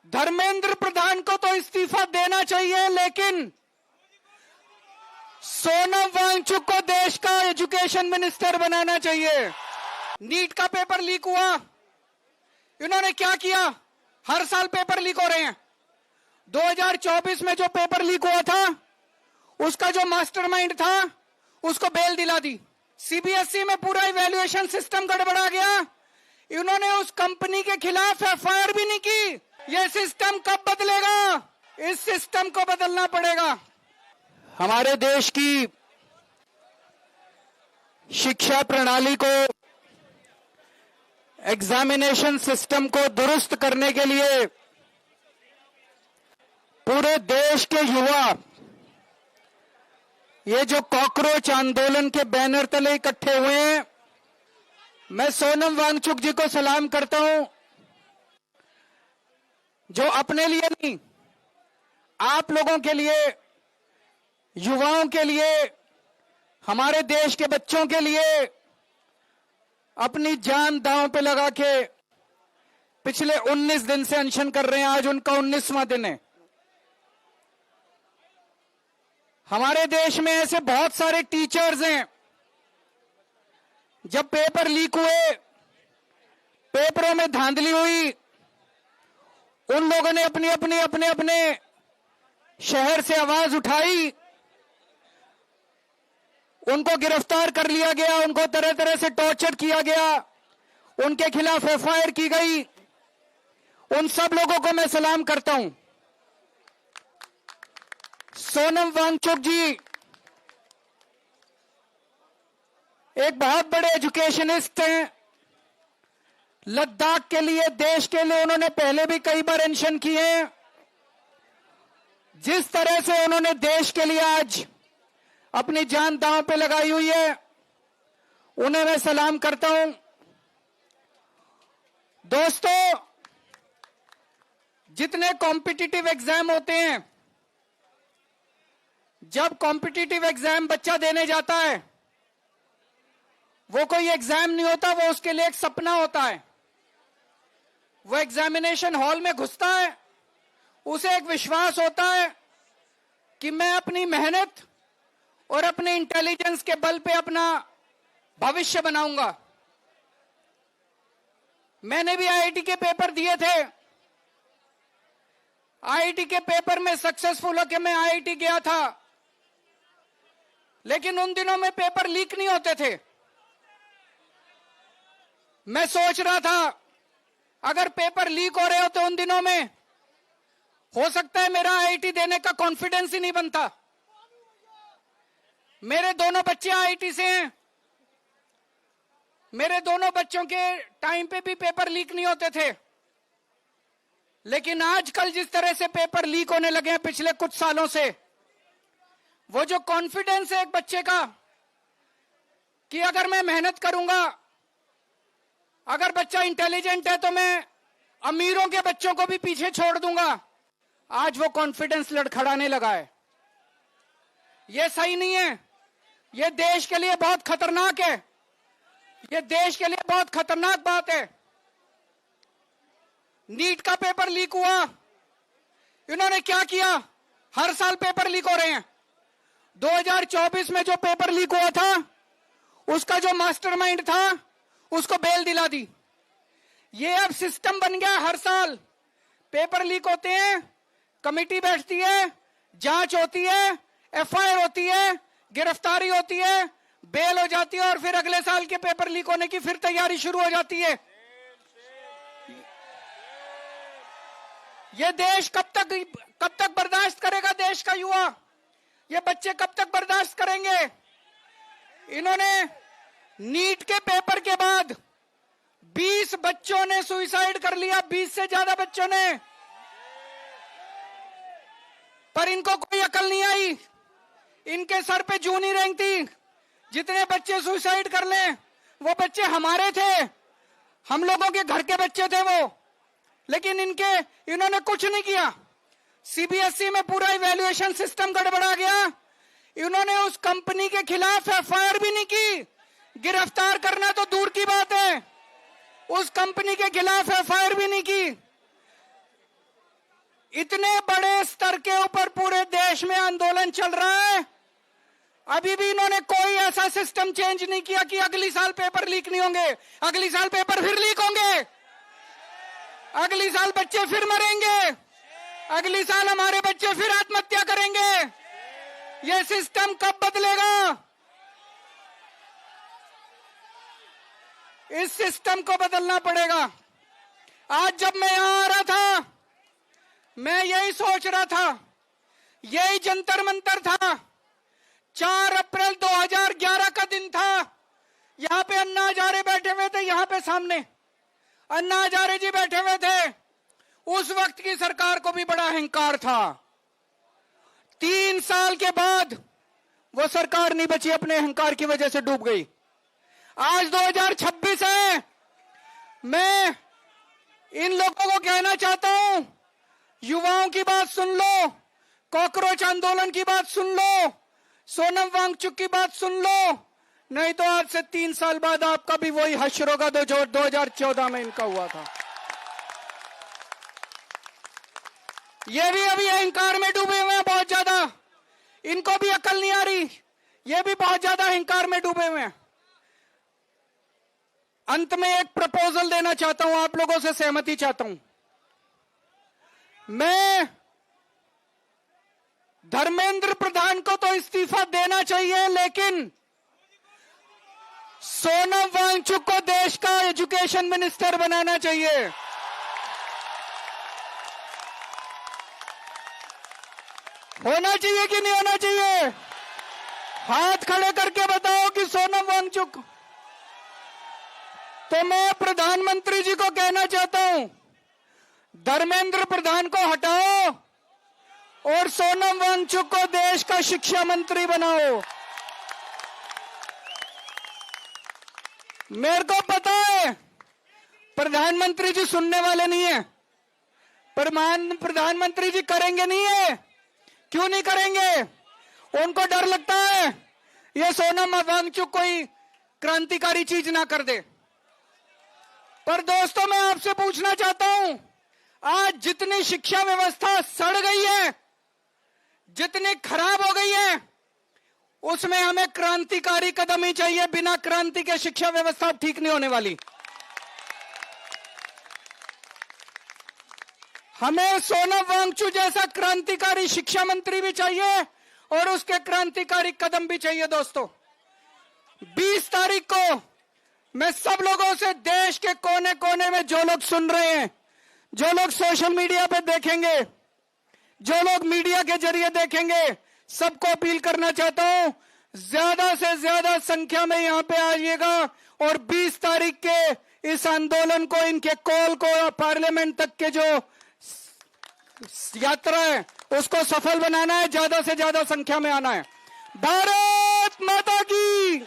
धर्मेंद्र प्रधान को तो इस्तीफा देना चाहिए, लेकिन सोनम वांगचुक को देश का एजुकेशन मिनिस्टर बनाना चाहिए। नीट का पेपर लीक हुआ, इन्होंने क्या किया? हर साल पेपर लीक हो रहे हैं। 2024 में जो पेपर लीक हुआ था, उसका जो मास्टरमाइंड था उसको बेल दिला दी। सीबीएसई में पूरा इवैल्यूएशन सिस्टम गड़बड़ा गया, इन्होंने उस कंपनी के खिलाफ एफआईआर भी नहीं की। यह सिस्टम कब बदलेगा? इस सिस्टम को बदलना पड़ेगा। हमारे देश की शिक्षा प्रणाली को, एग्जामिनेशन सिस्टम को दुरुस्त करने के लिए पूरे देश के युवा ये जो कॉकरोच आंदोलन के बैनर तले इकट्ठे हुए हैं, मैं सोनम वांगचुक जी को सलाम करता हूं, जो अपने लिए नहीं, आप लोगों के लिए, युवाओं के लिए, हमारे देश के बच्चों के लिए अपनी जान दांव पे लगा के पिछले 19 दिन से अनशन कर रहे हैं। आज उनका 19वां दिन है। हमारे देश में ऐसे बहुत सारे टीचर्स हैं, जब पेपर लीक हुए, पेपरों में धांधली हुई, उन लोगों ने अपने शहर से आवाज उठाई, उनको गिरफ्तार कर लिया गया, उनको तरह तरह से टॉर्चर किया गया, उनके खिलाफ एफआईआर की गई। उन सब लोगों को मैं सलाम करता हूं। सोनम वांगचुक जी एक बहुत बड़े एजुकेशनिस्ट हैं। लद्दाख के लिए, देश के लिए उन्होंने पहले भी कई बार अनशन किए हैं। जिस तरह से उन्होंने देश के लिए आज अपनी जान दांव पे लगाई हुई है, उन्हें मैं सलाम करता हूं। दोस्तों, जितने कॉम्पिटिटिव एग्जाम होते हैं, जब कॉम्पिटिटिव एग्जाम बच्चा देने जाता है, वो कोई एग्जाम नहीं होता, वो उसके लिए एक सपना होता है। वो एग्जामिनेशन हॉल में घुसता है, उसे एक विश्वास होता है कि मैं अपनी मेहनत और अपने इंटेलिजेंस के बल पे अपना भविष्य बनाऊंगा। मैंने भी आईआईटी के पेपर दिए थे। आईआईटी के पेपर में सक्सेसफुल होकर मैं आईआईटी गया था, लेकिन उन दिनों में पेपर लीक नहीं होते थे। मैं सोच रहा था, अगर पेपर लीक हो रहे होते उन दिनों में, हो सकता है मेरा आईआईटी देने का कॉन्फिडेंस ही नहीं बनता। मेरे दोनों बच्चे आईआईटी से हैं। मेरे दोनों बच्चों के टाइम पे भी पेपर लीक नहीं होते थे। लेकिन आजकल जिस तरह से पेपर लीक होने लगे हैं पिछले कुछ सालों से, वो जो कॉन्फिडेंस है एक बच्चे का कि अगर मैं मेहनत करूंगा, अगर बच्चा इंटेलिजेंट है तो मैं अमीरों के बच्चों को भी पीछे छोड़ दूंगा, आज वो कॉन्फिडेंस लड़खड़ाने लगा है। ये सही नहीं है। ये देश के लिए बहुत खतरनाक है। ये देश के लिए बहुत खतरनाक बात है। नीट का पेपर लीक हुआ, इन्होंने क्या किया? हर साल पेपर लीक हो रहे हैं। 2024 में जो पेपर लीक हुआ था, उसका जो मास्टरमाइंड था उसको बेल दिला दी। ये अब सिस्टम बन गया। हर साल पेपर लीक होते हैं, कमेटी बैठती है, जांच होती है, एफआईआर होती है, गिरफ्तारी होती है, बेल हो जाती है, और फिर अगले साल के पेपर लीक होने की फिर तैयारी शुरू हो जाती है। ये देश कब तक बर्दाश्त करेगा? देश का युवा, ये बच्चे कब तक बर्दाश्त करेंगे? इन्होंने नीट के पेपर के बाद 20 बच्चों ने सुसाइड कर लिया, 20 से ज्यादा बच्चों ने, पर इनको कोई अकल नहीं आई। इनके सर पे जूं नहीं रेंगती। जितने बच्चे सुसाइड कर लें, वो बच्चे हमारे थे, हम लोगों के घर के बच्चे थे वो, लेकिन इन्होंने कुछ नहीं किया। सीबीएसई में पूरा इवैल्यूएशन सिस्टम गड़बड़ा गया, इन्होंने उस कंपनी के खिलाफ एफआईआर भी नहीं की। गिरफ्तार करना तो दूर की बात है, उस कंपनी के खिलाफ एफआईआर भी नहीं की। इतने बड़े स्तर के ऊपर पूरे देश में आंदोलन चल रहा है, अभी भी इन्होंने कोई ऐसा सिस्टम चेंज नहीं किया कि अगली साल पेपर लीक नहीं होंगे। अगली साल पेपर फिर लीक होंगे, अगली साल बच्चे फिर मरेंगे, अगली साल हमारे बच्चे फिर आत्महत्या करेंगे। ये सिस्टम कब बदलेगा? इस सिस्टम को बदलना पड़ेगा। आज जब मैं यहां आ रहा था, मैं यही सोच रहा था, यही जंतर मंतर था। 4 अप्रैल 2011 का दिन था। यहां पे अन्ना हजारे बैठे हुए थे, यहां पे सामने अन्ना हजारे जी बैठे हुए थे। उस वक्त की सरकार को भी बड़ा अहंकार था। 3 साल के बाद वो सरकार नहीं बची, अपने अहंकार की वजह से डूब गई। आज 2026 है। मैं इन लोगों को कहना चाहता हूं, युवाओं की बात सुन लो, कॉकरोच आंदोलन की बात सुन लो, सोनम वांगचुक की बात सुन लो, नहीं तो आज से 3 साल बाद आपका भी वही हश्र होगा जो 2014 में इनका हुआ था। ये भी अभी अहंकार में डूबे हुए हैं बहुत ज्यादा, इनको भी अकल नहीं आ रही, ये भी बहुत ज्यादा अहंकार में डूबे हुए हैं। अंत में एक प्रपोजल देना चाहता हूं, आप लोगों से सहमति चाहता हूं। मैं धर्मेंद्र प्रधान को तो इस्तीफा देना चाहिए, लेकिन सोनम वांगचुक को देश का एजुकेशन मिनिस्टर बनाना चाहिए। होना चाहिए कि नहीं होना चाहिए? हाथ खड़े करके बताओ कि सोनम वांगचुक। तो मैं प्रधानमंत्री जी को कहना चाहता हूं, धर्मेंद्र प्रधान को हटाओ और सोनम वांगचुक को देश का शिक्षा मंत्री बनाओ। मेरे को पता है प्रधानमंत्री जी सुनने वाले नहीं है, प्रधानमंत्री जी करेंगे नहीं है। क्यों नहीं करेंगे? उनको डर लगता है ये सोनम वांगचुक कोई क्रांतिकारी चीज ना कर दे। पर दोस्तों, मैं आपसे पूछना चाहता हूं, आज जितनी शिक्षा व्यवस्था सड़ गई है, जितनी खराब हो गई है, उसमें हमें क्रांतिकारी कदम ही चाहिए। बिना क्रांति के शिक्षा व्यवस्था ठीक नहीं होने वाली। हमें सोनम वांगचुक जैसा क्रांतिकारी शिक्षा मंत्री भी चाहिए और उसके क्रांतिकारी कदम भी चाहिए। दोस्तों, 20 तारीख को मैं सब लोगों से, देश के कोने कोने में जो लोग सुन रहे हैं, जो लोग सोशल मीडिया पे देखेंगे, जो लोग मीडिया के जरिए देखेंगे, सबको अपील करना चाहता हूं, ज्यादा से ज्यादा संख्या में यहां पे आइएगा और 20 तारीख के इस आंदोलन को, इनके कॉल को, पार्लियामेंट तक के जो यात्रा है उसको सफल बनाना है। ज्यादा से ज्यादा संख्या में आना है। भारत माता की।